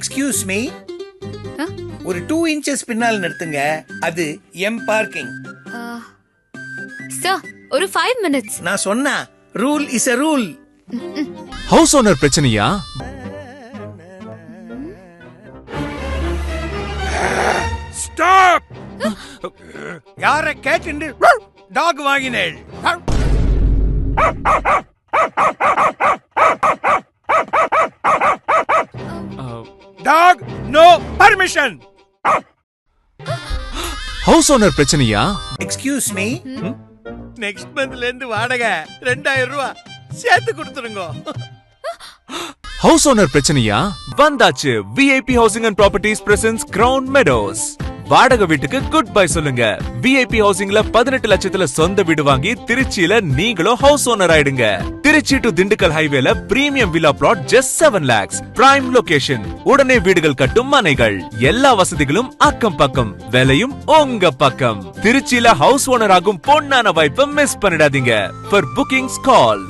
Excuse me, ஒரு 2 inches பின்னால் நிறுத்துங்க. அது எம் பார்க்கிங். சார் ஒரு 5 minutes. நான் சொன்னா rule is a rule. House owner பிரச்சனையா? ஸ்டாப். யார கேட்டு டாக் வாங்கினேள்? Dog no permission. House owner பிரச்சனையா? எக்ஸ்கியூஸ் மீ, நெக்ஸ்ட் மந்த்ல இருந்து வாடகை 2000 ரூபாய் சேர்த்து கொடுத்துருங்க. ஹவுஸ் ஓனர் பிரச்சனையா? வந்தாச்சு. VIP housing and properties presents crown meadows. வாடகை வீட்டுக்கு குட் பை சொல்லுங்க. விஐபி ஹவுசிங்ல 18 லட்சத்துல சொந்த வீடு வாங்கி திருச்சியில நீங்களும் ஹவுஸ் ஓனர் ஆயிடுங்க. திருச்சி டு திண்டுக்கல் ஹைவேல premium villa plot just 7 lakhs. Prime location. உடனே வீடுகள் கட்டும் மனைகள். எல்லா வசதிகளும் அக்கம் பக்கம். விலையும் உங்க பக்கம். திருச்சியில ஹவுஸ் ஓனர் ஆகும் பொன்னான வாய்ப்பை மிஸ் பண்ணிடாதீங்க. For bookings call